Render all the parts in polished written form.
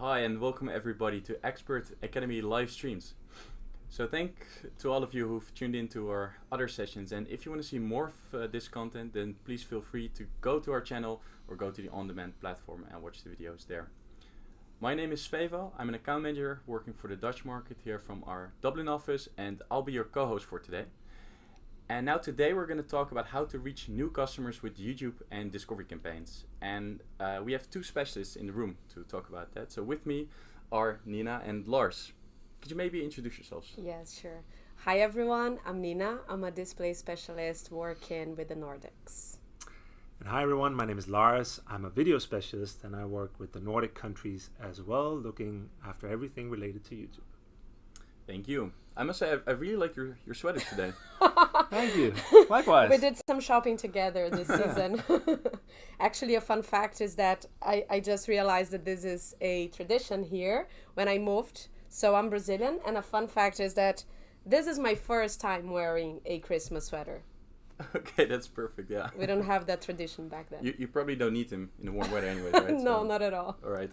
Hi and welcome everybody to Expert Academy live streams. So thank to all of you who've tuned into our other sessions, and if you want to see more of this content, then please feel free to go to our channel or go to the on-demand platform and watch the videos there. My name is Svevo. I'm an account manager working for the Dutch market here from our Dublin office, and I'll be your co-host for today. And now today we're going to talk about how to reach new customers with YouTube and Discovery campaigns. And we have two specialists in the room to talk about that. So with me are Nina and Lars. Could you maybe introduce yourselves? Yes, sure. Hi everyone, I'm Nina. I'm a display specialist working with the Nordics. And hi everyone, my name is Lars. I'm a video specialist and I work with the Nordic countries as well, looking after everything related to YouTube. Thank you. I must say, I really like your sweater today. Thank you. Likewise. We did some shopping together this season. Actually, a fun fact is that I just realized that this is a tradition here when I moved. So I'm Brazilian, and a fun fact is that this is my first time wearing a Christmas sweater. Okay, that's perfect, yeah. We don't have that tradition back then. You probably don't need them in the warm weather anyway, right? No, So, not at all. all right.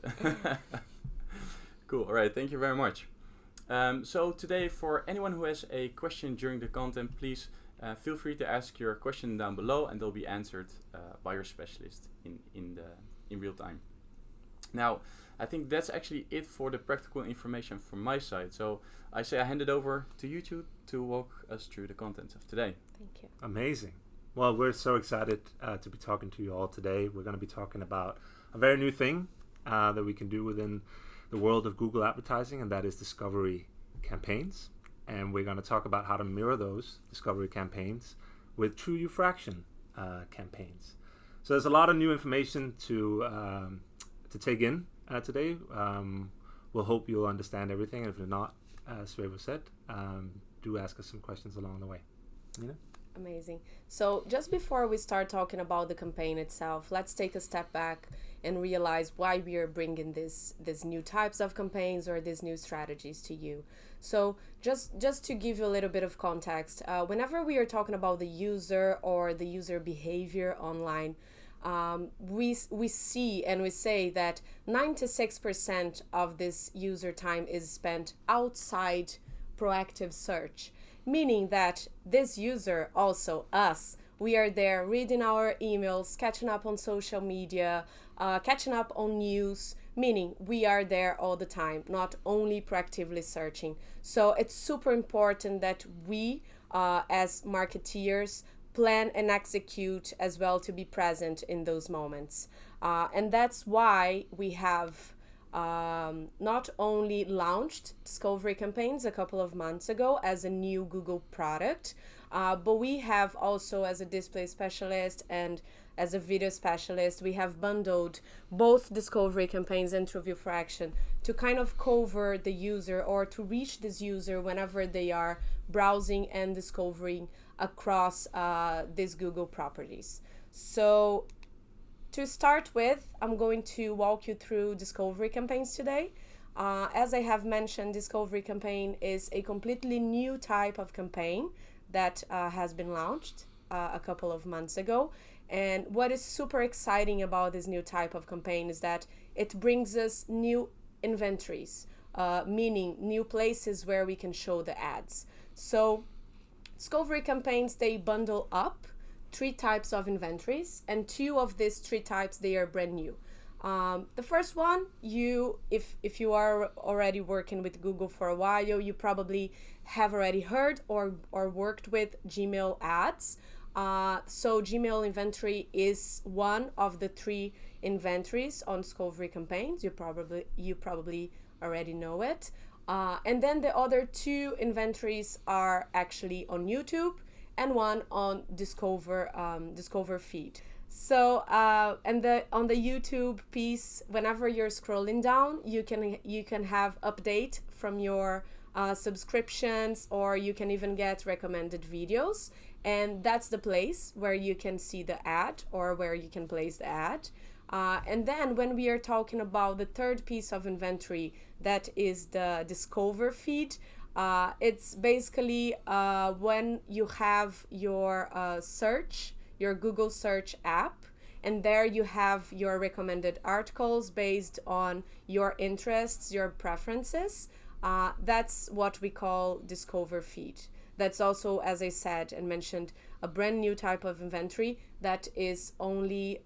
Cool, all right, thank you very much. So today, for anyone who has a question during the content, please feel free to ask your question down below, and they'll be answered by your specialist in real time. Now, I think that's actually it for the practical information from my side. So I say I hand it over to you two to walk us through the content of today. Thank you. Amazing. Well, we're so excited to be talking to you all today. We're going to be talking about a very new thing that we can do within the world of Google advertising, and that is discovery campaigns. And we're going to talk about how to mirror those discovery campaigns with TrueView fraction campaigns. So there's a lot of new information to take in today. We'll hope you'll understand everything. And if you're not, as Svevo said, do ask us some questions along the way. Nina? Amazing. So just before we start talking about the campaign itself, let's take a step back and realize why we are bringing these new types of campaigns or these new strategies to you. So just to give you a little bit of context, whenever we are talking about the user or the user behavior online, we see and we say that 96% of this user time is spent outside proactive search, meaning that this user, also us, we are there reading our emails, catching up on social media, catching up on news, meaning we are there all the time, not only proactively searching. So it's super important that we, as marketeers, plan and execute as well to be present in those moments. And that's why we have not only launched discovery campaigns a couple of months ago as a new Google product, but we have also, as a display specialist and as a video specialist, we have bundled both discovery campaigns and TrueView fraction to kind of cover the user or to reach this user whenever they are browsing and discovering across these Google properties. So to start with, I'm going to walk you through discovery campaigns today. As I have mentioned, discovery campaign is a completely new type of campaign that has been launched a couple of months ago. And what is super exciting about this new type of campaign is that it brings us new inventories, meaning new places where we can show the ads. So discovery campaigns, they bundle up 3 types of inventories, and 2 of these 3 types, they are brand new. The first one, if you are already working with Google for a while, you probably have already heard or worked with Gmail ads. So Gmail inventory is one of the 3 inventories on discovery campaigns. You probably already know it. And then the other 2 inventories are actually on YouTube and one on Discover feed. So on the YouTube piece, whenever you're scrolling down, you can have update from your subscriptions, or you can even get recommended videos, and that's the place where you can see the ad or where you can place the ad. And then when we are talking about the third piece of inventory, that is the Discover feed, it's basically when you have your search, your Google search app, and there you have your recommended articles based on your interests, your preferences. That's what we call Discover feed. That's also, as I said and mentioned, a brand new type of inventory that is only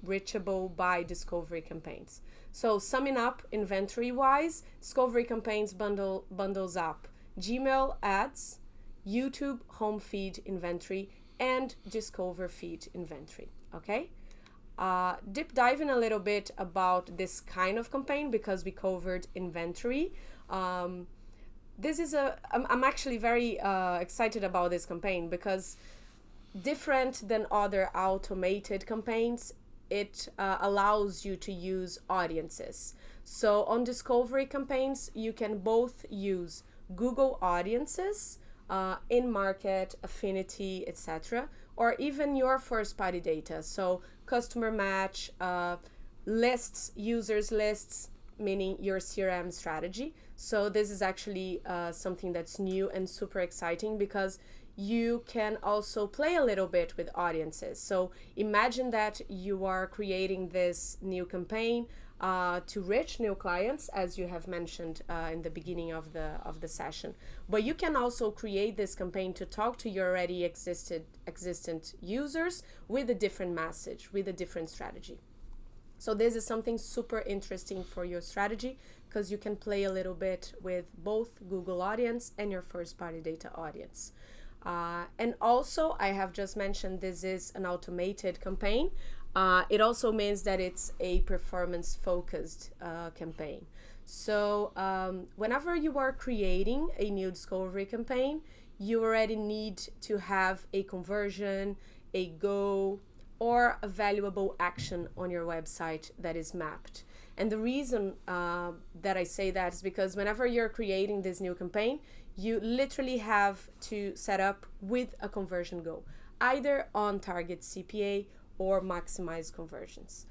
reachable by Discovery campaigns. So summing up inventory-wise, Discovery campaigns bundles up Gmail ads, YouTube home feed inventory, and Discover feed inventory. Okay? Deep diving a little bit about this kind of campaign because we covered inventory. This is I'm actually very excited about this campaign because different than other automated campaigns, it allows you to use audiences. So on Discovery campaigns, you can both use Google audiences, in-market, affinity, etc., or even your first-party data. So customer match, lists, users lists, meaning your CRM strategy. So this is actually something that's new and super exciting because you can also play a little bit with audiences. So imagine that you are creating this new campaign to reach new clients, as you have mentioned in the beginning of the session. But you can also create this campaign to talk to your already existent users with a different message, with a different strategy. So this is something super interesting for your strategy because you can play a little bit with both Google audience and your first-party data audience. And also, I have just mentioned this is an automated campaign. It also means that it's a performance-focused campaign. So whenever you are creating a new Discovery campaign, you already need to have a conversion, a goal, or a valuable action on your website that is mapped. And the reason that I say that is because whenever you're creating this new campaign, you literally have to set up with a conversion goal, either on target CPA or maximize conversions.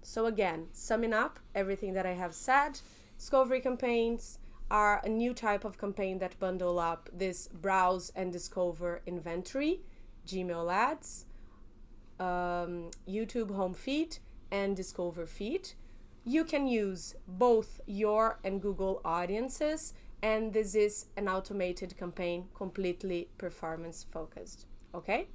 So again, summing up everything that I have said, Discovery campaigns are a new type of campaign that bundle up this browse and discover inventory, Gmail ads, YouTube home feed, and Discover feed. You can use both your and Google audiences, and this is an automated campaign, completely performance focused. Okay?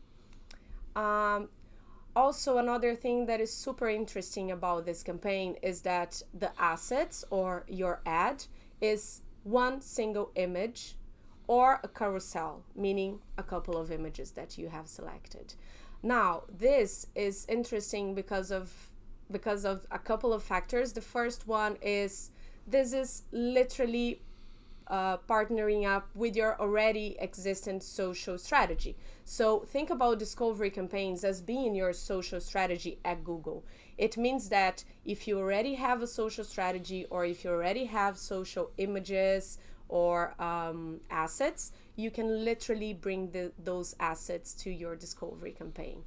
Also, another thing that is super interesting about this campaign is that the assets or your ad is one single image or a carousel, meaning a couple of images that you have selected. Now, this is interesting because of a couple of factors. The first one is this is literally partnering up with your already existent social strategy. So think about Discovery campaigns as being your social strategy at Google. It means that if you already have a social strategy or if you already have social images or assets, you can literally bring those assets to your Discovery campaign.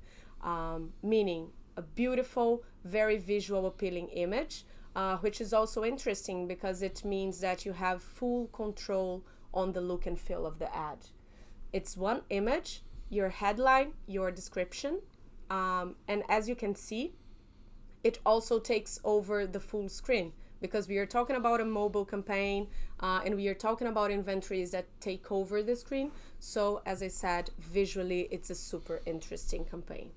Meaning a beautiful, very visual appealing image, which is also interesting because it means that you have full control on the look and feel of the ad. It's one image, your headline, your description, and as you can see, it also takes over the full screen because we are talking about a mobile campaign and we are talking about inventories that take over the screen. So as I said, visually, it's a super interesting campaign.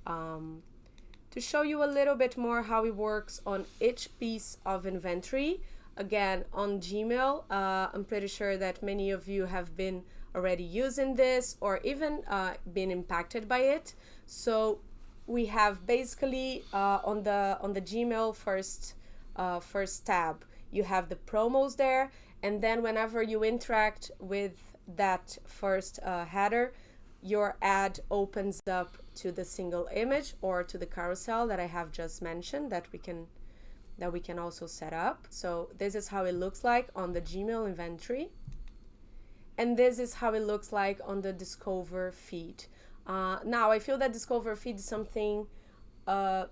To show you a little bit more how it works on each piece of inventory, again, on Gmail, I'm pretty sure that many of you have been already using this or even been impacted by it. So we have basically on the Gmail first tab, you have the promos there, and then whenever you interact with that first header, your ad opens up to the single image or to the carousel that I have just mentioned that we can also set up. So this is how it looks like on the Gmail inventory. And this is how it looks like on the Discover feed. Now, I feel that Discover feed is something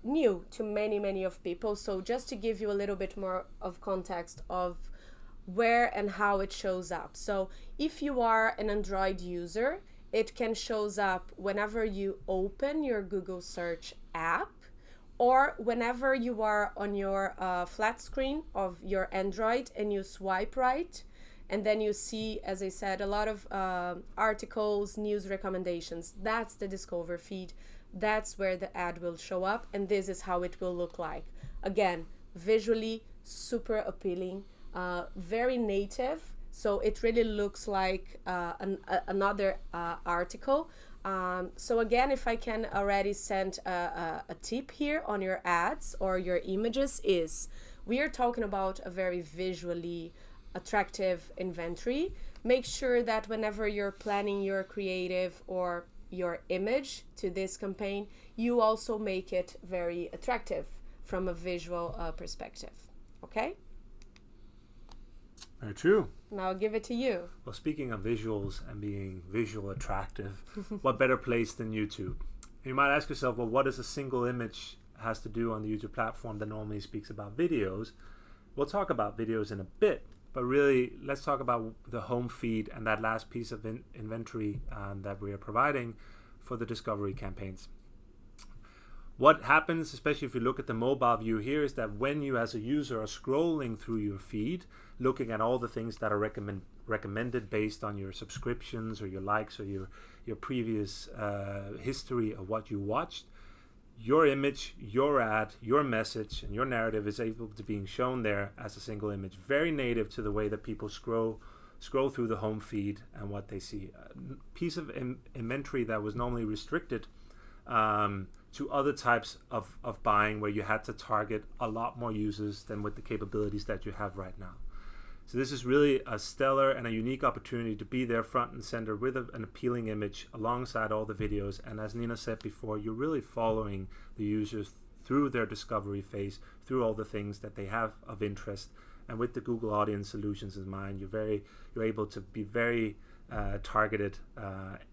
new to many of people. So just to give you a little bit more of context of where and how it shows up. So if you are an Android user, it can shows up whenever you open your Google search app Or whenever you are on your flat screen of your Android and you swipe right, and then you see, as I said, a lot of articles, news recommendations. That's the Discover feed. That's where the ad will show up, and this is how it will look like. Again, visually super appealing, very native, so it really looks like another article. So again, if I can already send a tip here on your ads or your images, is we are talking about a very visually attractive inventory. Make sure that whenever you're planning your creative or your image to this campaign, you also make it very attractive from a visual perspective. Okay? Very true. Now I'll give it to you. Well, speaking of visuals and being visual attractive, what better place than YouTube? You might ask yourself, well, what does a single image has to do on the YouTube platform that normally speaks about videos? We'll talk about videos in a bit, but really let's talk about the home feed and that last piece of inventory that we are providing for the discovery campaigns. What happens, especially if you look at the mobile view here, is that when you as a user are scrolling through your feed, looking at all the things that are recommended based on your subscriptions or your likes or your previous history of what you watched, your image, your ad, your message, and your narrative is able to being shown there as a single image, very native to the way that people scroll through the home feed and what they see. A piece of inventory that was normally restricted to other types of buying, where you had to target a lot more users than with the capabilities that you have right now. So this is really a stellar and a unique opportunity to be there front and center with an appealing image alongside all the videos. And as Nina said before, you're really following the users through their discovery phase, through all the things that they have of interest. And with the Google Audience Solutions in mind, you're able to be very targeted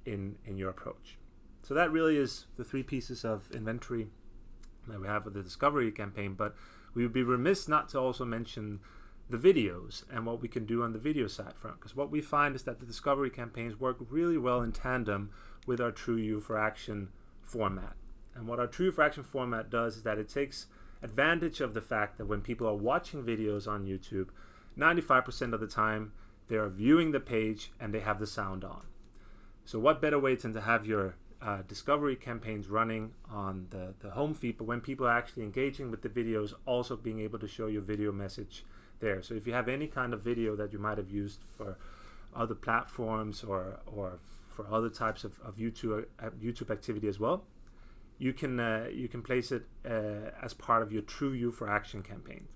in your approach. So that really is the three pieces of inventory that we have with the discovery campaign. But we would be remiss not to also mention the videos and what we can do on the video side front, because what we find is that the discovery campaigns work really well in tandem with our TrueView for Action format. And what our TrueView for Action format does is that it takes advantage of the fact that when people are watching videos on YouTube, 95% of the time they are viewing the page and they have the sound on. So what better way than to have your discovery campaigns running on the home feed, but when people are actually engaging with the videos, also being able to show your video message there. So if you have any kind of video that you might have used for other platforms or for other types of YouTube activity as well, you can place it as part of your TrueView for Action campaign.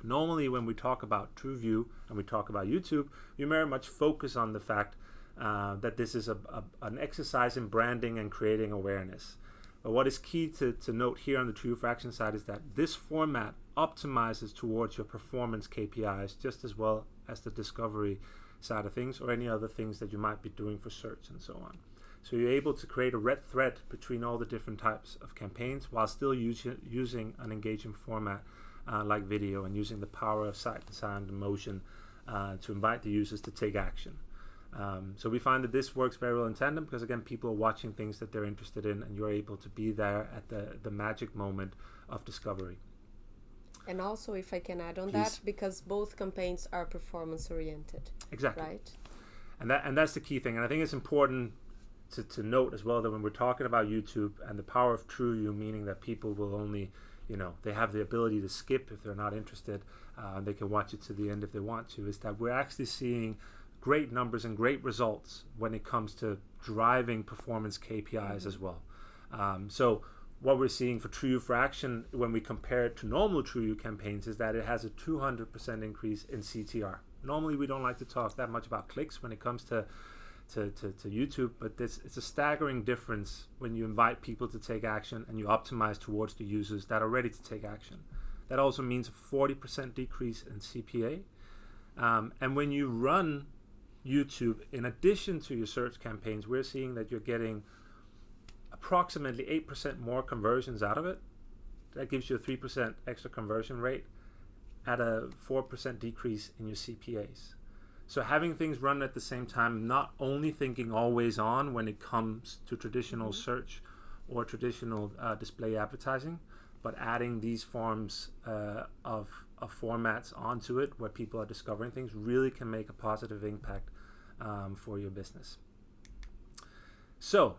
Normally when we talk about TrueView and we talk about YouTube, we very much focus on the fact that this is an exercise in branding and creating awareness. But what is key to note here on the TrueView for Action side is that this format optimizes towards your performance KPIs just as well as the discovery side of things or any other things that you might be doing for search and so on. So you're able to create a red thread between all the different types of campaigns while still using an engaging format like video and using the power of sight and sound and motion to invite the users to take action. So we find that this works very well in tandem because, again, people are watching things that they're interested in and you're able to be there at the magic moment of discovery. And also, if I can add on Please. that, because both campaigns are performance oriented. Exactly. Right? And that's the key thing. And I think it's important to note as well that when we're talking about YouTube and the power of TrueView, meaning that people will only, they have the ability to skip if they're not interested, they can watch it to the end if they want to, is that we're actually seeing great numbers and great results when it comes to driving performance KPIs as well. So what we're seeing for TrueView for Action when we compare it to normal TrueView campaigns is that it has a 200% increase in CTR. Normally we don't like to talk that much about clicks when it comes to YouTube, but it's a staggering difference when you invite people to take action and you optimize towards the users that are ready to take action. That also means a 40% decrease in CPA. And when you run YouTube, in addition to your search campaigns, we're seeing that you're getting approximately 8% more conversions out of it. That gives you a 3% extra conversion rate at a 4% decrease in your CPAs. So having things run at the same time, not only thinking always on when it comes to traditional search or traditional display advertising, but adding these forms of formats onto it where people are discovering things really can make a positive impact for your business. So,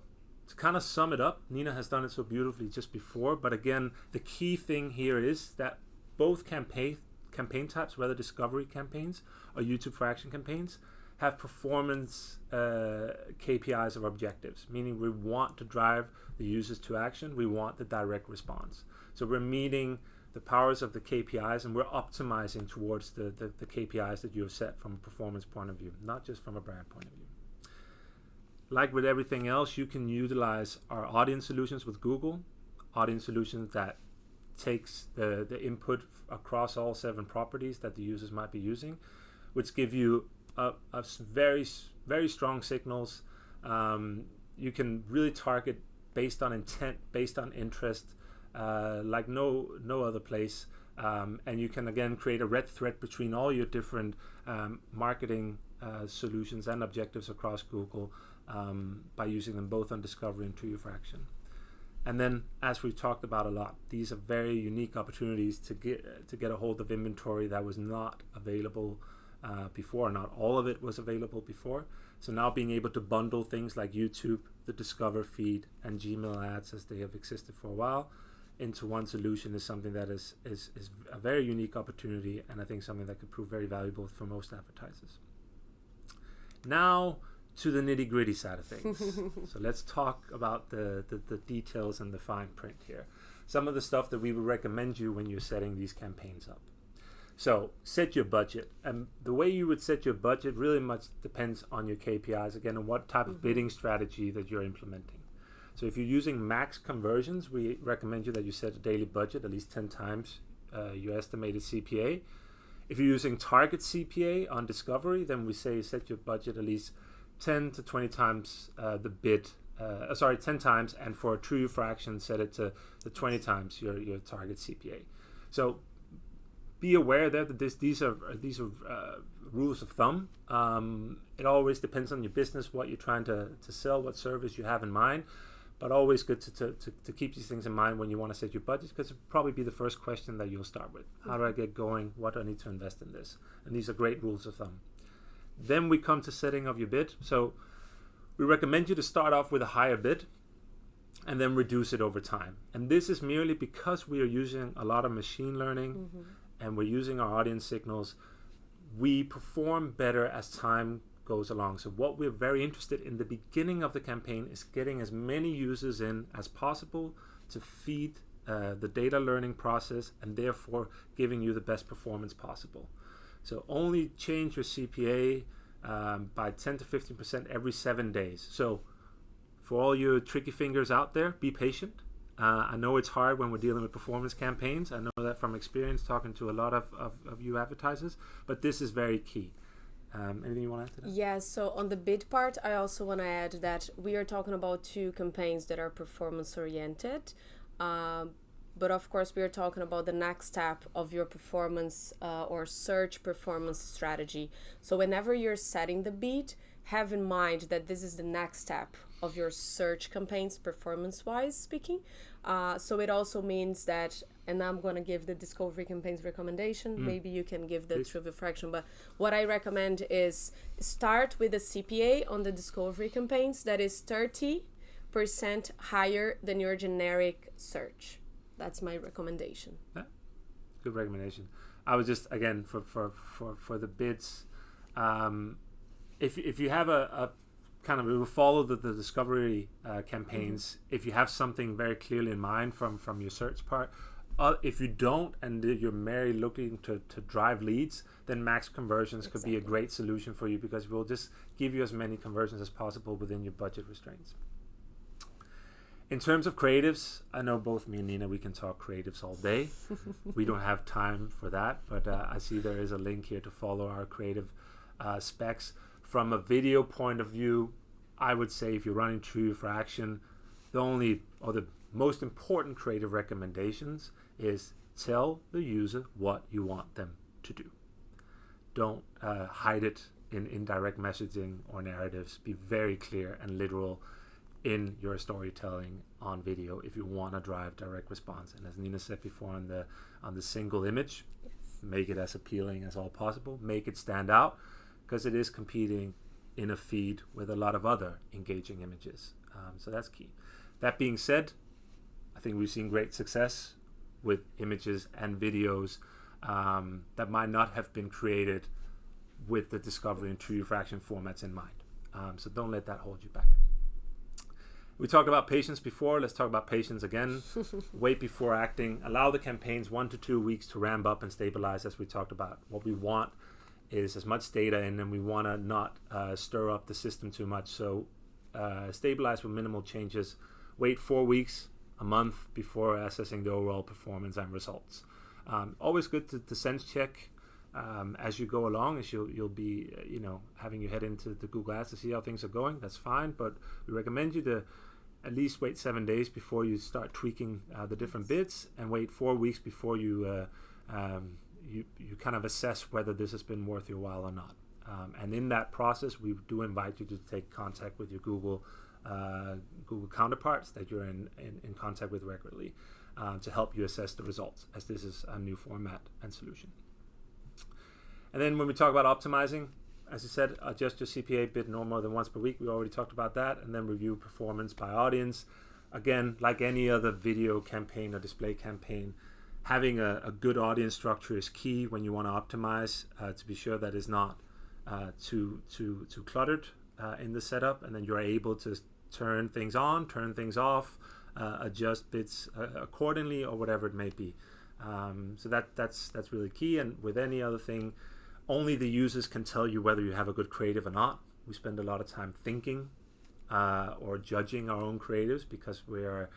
to kind of sum it up, Nina has done it so beautifully just before, but again, the key thing here is that both campaign types, whether discovery campaigns or YouTube for Action campaigns, have performance KPIs or objectives, meaning we want to drive the users to action, we want the direct response. So we're meeting the powers of the KPIs and we're optimizing towards the KPIs that you have set from a performance point of view, not just from a brand point of view. Like with everything else, you can utilize our audience solutions with Google, audience solutions that takes the input across all 7 properties that the users might be using, which give you very, very strong signals. You can really target based on intent, based on interest, like no other place. And you can again create a red thread between all your different marketing solutions and objectives across Google by using them both on Discovery and TrueView for Action. And then, as we've talked about a lot, these are very unique opportunities to get a hold of inventory that was not available before. Not all of it was available before. So now being able to bundle things like YouTube, the Discover feed, and Gmail ads as they have existed for a while into one solution is something that is a very unique opportunity, and I think something that could prove very valuable for most advertisers. Now to the nitty-gritty side of things. So let's talk about the details and the fine print here. Some of the stuff that we would recommend you when you're setting these campaigns up. So set your budget, and the way you would set your budget really much depends on your KPIs, again, and what type of bidding strategy that you're implementing. So if you're using max conversions, we recommend you that you set a daily budget at least 10 times your estimated CPA. If you're using target CPA on Discovery, then we say set your budget at least 10 to 20 times the bid, 10 times, and for TrueView for Action, set it to the 20 times your target CPA. So be aware that these are rules of thumb. It always depends on your business, what you're trying to sell, what service you have in mind, but always good to keep these things in mind when you want to set your budgets, because it'll probably be the first question that you'll start with. How do I get going? What do I need to invest in this? And these are great rules of thumb. Then we come to setting of your bid. So we recommend you to start off with a higher bid and then reduce it over time. And this is merely because we are using a lot of machine learning and we're using our audience signals. We perform better as time goes along. So what we're very interested in the beginning of the campaign is getting as many users in as possible to feed the data learning process and therefore giving you the best performance possible. So only change your CPA by 10 to 15% every 7 days. So for all you tricky fingers out there, be patient. I know it's hard when we're dealing with performance campaigns. I know that from experience talking to a lot of you advertisers, but this is very key. Anything you want to add to that? Yeah, so on the bid part, I also want to add that we are talking about 2 campaigns that are performance oriented. But of course, we are talking about the next step of your performance or search performance strategy. So whenever you're setting the bid, have in mind that this is the next step of your search campaigns, performance-wise speaking. So it also means that, and I'm going to give the Discovery campaigns recommendation. Maybe you can give the TrueView for Action. But what I recommend is start with a CPA on the Discovery campaigns that is 30% higher than your generic search. That's my recommendation. Yeah, good recommendation. I was just, again, for the bids, if you have a kind of, we will follow the Discovery campaigns. If you have something very clearly in mind from your search part, if you don't and you're merely looking to drive leads, then max conversions could be a great solution for you, because we'll just give you as many conversions as possible within your budget restraints. In terms of creatives, I know both me and Nina, we can talk creatives all day. We don't have time for that, but I see there is a link here to follow our creative specs. From a video point of view, I would say if you're running TrueView for Action, the most important creative recommendations is tell the user what you want them to do. Don't hide it in indirect messaging or narratives. Be very clear and literal. in your storytelling on video if you want to drive direct response. And as Nina said before, on the single image, make it as appealing as all possible, make it stand out, because it is competing in a feed with a lot of other engaging images. So that's key. That being said, I think we've seen great success with images and videos that might not have been created with the Discovery and True Fraction formats in mind. So don't let that hold you back. We talked about patience before. Let's talk about patience again. Wait before acting. Allow the campaigns 1 to 2 weeks to ramp up and stabilize, as we talked about. What we want is as much data in, and we want to not stir up the system too much. So stabilize with minimal changes. Wait 4 weeks, a month before assessing the overall performance and results. Always good to sense check as you go along, as you'll be having you head into the Google Ads to see how things are going. That's fine, but we recommend you to at least wait 7 days before you start tweaking the different bits, and wait 4 weeks before you kind of assess whether this has been worth your while or not. And in that process, we do invite you to take contact with your Google counterparts that you're in contact with regularly to help you assess the results, as this is a new format and solution. And then when we talk about optimizing, as you said, adjust your CPA bid no more than once per week. We already talked about that. And then review performance by audience. Again, like any other video campaign or display campaign, having a good audience structure is key when you want to optimize, to be sure that it's not too cluttered in the setup, and then you're able to turn things on, turn things off, adjust bits accordingly, or whatever it may be. So that's really key. And with any other thing, only the users can tell you whether you have a good creative or not. We spend a lot of time thinking or judging our own creatives, because we're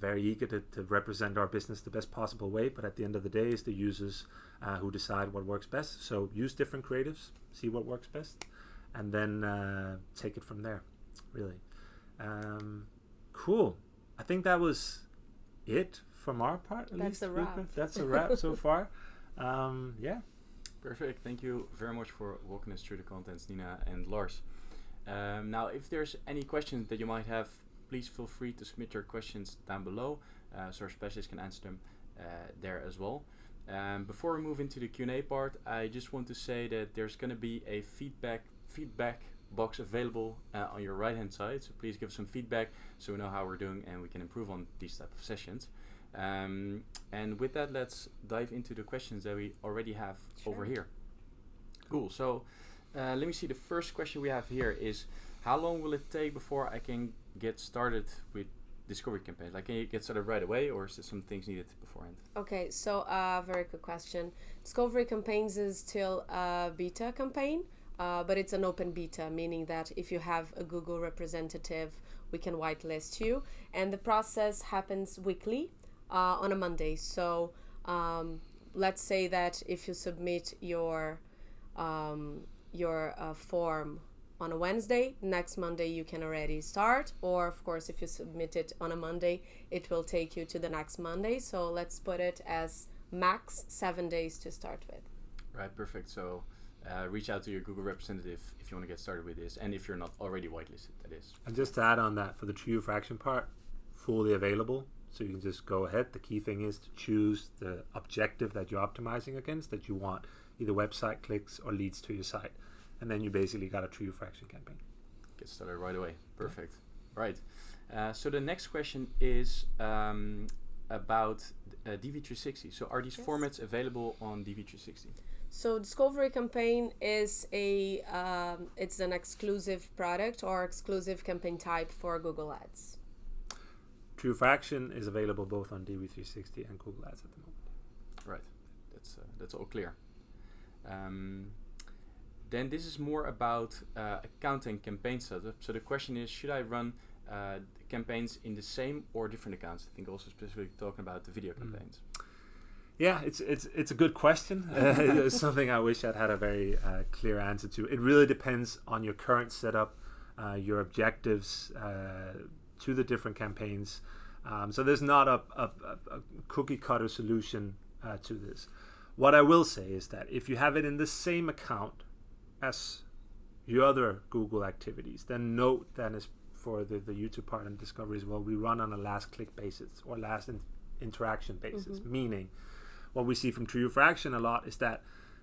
very eager to represent our business the best possible way. But at the end of the day, it's the users who decide what works best. So use different creatives, see what works best, and then take it from there, really. Cool. I think that was it from our part. That's a wrap. That's a wrap so far. Yeah. Perfect. Thank you very much for walking us through the contents, Nina and Lars. Now, if there's any questions that you might have, please feel free to submit your questions down below, so our specialists can answer them there as well. Before we move into the Q&A part, I just want to say that there's going to be a feedback box available on your right hand side, so please give us some feedback so we know how we're doing and we can improve on these type of sessions. And with that, let's dive into the questions that we already have over here. Cool. So let me see. The first question we have here is, how long will it take before I can get started with Discovery campaigns? Like, can you get started right away, or is there some things needed beforehand? Okay, so very good question. Discovery campaigns is still a beta campaign, but it's an open beta, meaning that if you have a Google representative, we can whitelist you. And the process happens weekly on a Monday. So let's say that if you submit your form on a Wednesday, next Monday you can already start. Or of course, if you submit it on a Monday, it will take you to the next Monday. So let's put it as max 7 days to start with. Right, perfect. So reach out to your Google representative if you want to get started with this, and if you're not already whitelisted, that is. And just to add on that, for the True Fraction part, fully available. So you can just go ahead. The key thing is to choose the objective that you're optimizing against, that you want either website clicks or leads to your site. And then you basically got a True Fraction campaign. Get started right away. Perfect. Right. So the next question is about DV360. So are these formats available on DV360? So Discovery campaign is it's an exclusive product or exclusive campaign type for Google Ads. True Fraction is available both on DV360 and Google Ads at the moment. Right. That's all clear. Then this is more about account and campaign setup. So the question is, should I run campaigns in the same or different accounts? I think also specifically talking about the video campaigns. Yeah, it's a good question. It's something I wish I'd had a very clear answer to. It really depends on your current setup, your objectives to the different campaigns. So there's not a cookie cutter solution to this. What I will say is that if you have it in the same account as your other Google activities, then note that it's for the YouTube part and Discovery as well, we run on a last click basis or last interaction basis, meaning what we see from TrueView for Action a lot is that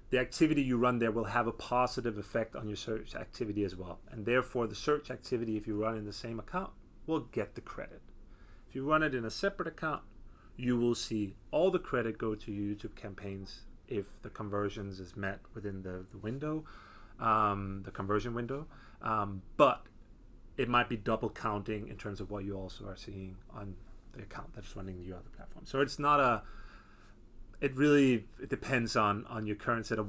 the activity you run there will have a positive effect on your search activity as well. And therefore, the search activity, if you run in the same account, will get the credit. If you run it in a separate account, you will see all the credit go to your YouTube campaigns if the conversions is met within the window, the conversion window. But it might be double counting in terms of what you also are seeing on the account that's running your other platform. So it's not it depends on your current setup,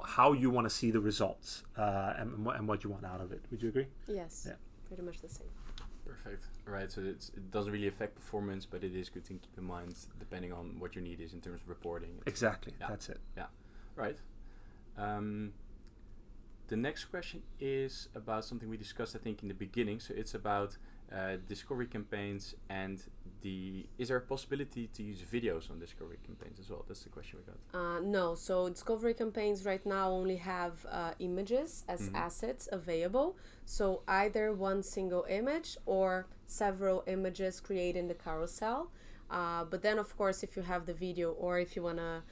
how you want to see the results and what you want out of it. Would you agree? Yes. Yeah. Pretty much the same. Perfect. Right. So it doesn't really affect performance, but it is good to keep in mind depending on what your need is in terms of reporting. Exactly. Yeah. That's it. Yeah. Right. The next question is about something we discussed, I think, in the beginning. So it's about discovery campaigns and is there a possibility to use videos on discovery campaigns as well? That's the question we got. No. So discovery campaigns right now only have images as assets available. So either one single image or several images created in the carousel. But then, of course, if you have the video or if you want to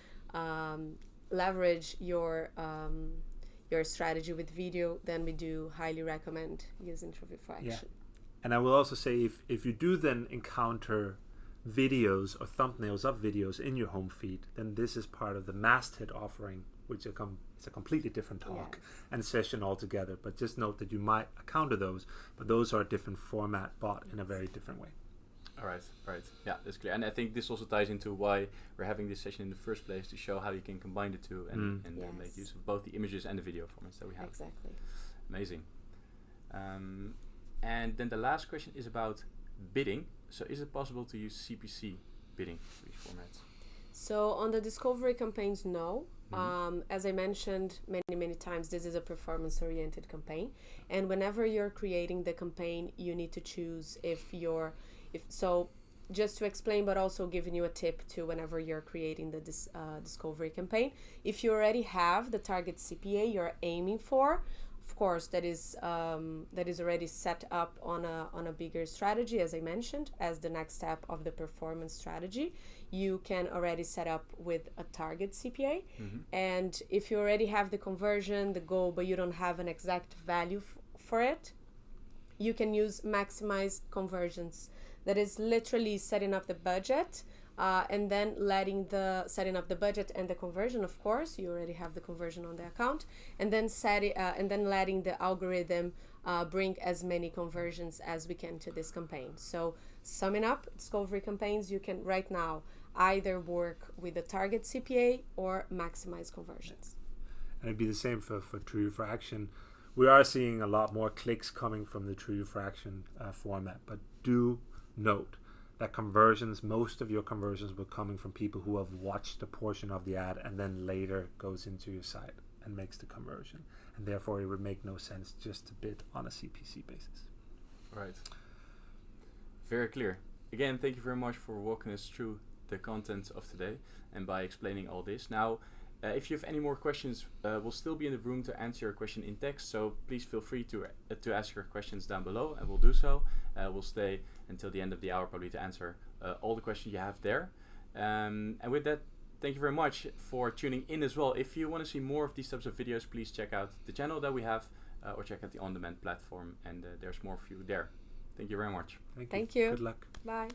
leverage your strategy with video, then we do highly recommend using TrueView for Action. Yeah. And I will also say if you do then encounter videos or thumbnails of videos in your home feed, then this is part of the masthead offering, which it's a completely different talk and session altogether. But just note that you might encounter those, but those are a different format bought in a very different way. All right. Yeah, that's clear. And I think this also ties into why we're having this session in the first place, to show how you can combine the two and make use of both the images and the video formats that we have. Exactly. Amazing. And then the last question is about bidding. So is it possible to use CPC bidding for these formats? So on the discovery campaigns, no. As I mentioned many times, this is a performance-oriented campaign. And whenever you're creating the campaign, you need to choose so just to explain, but also giving you a tip to whenever you're creating the discovery campaign. If you already have the target CPA you're aiming for, of course, that is already set up on a bigger strategy, as I mentioned, as the next step of the performance strategy. You can already set up with a target CPA. And if you already have the conversion, the goal, but you don't have an exact value for it, you can use maximize conversions. That is literally setting up the budget and then setting up the budget and the conversion. Of course, you already have the conversion on the account, and then letting the algorithm bring as many conversions as we can to this campaign. So summing up, discovery campaigns, you can right now either work with a target CPA or maximize conversions. And it'd be the same for TrueView for Action. We are seeing a lot more clicks coming from the TrueView for Action format, but do note that most of your conversions will coming from people who have watched a portion of the ad and then later goes into your site and makes the conversion. And therefore, it would make no sense just to bid on a CPC basis. Right. Very clear. Again, thank you very much for walking us through the content of today and by explaining all this. Now, if you have any more questions, we'll still be in the room to answer your question in text, so please feel free to ask your questions down below, and we'll do so. We'll stay until the end of the hour probably to answer all the questions you have there. And with that, thank you very much for tuning in as well. If you want to see more of these types of videos, please check out the channel that we have or check out the on-demand platform, and there's more for you there. Thank you very much. Thank you. Good luck. Bye.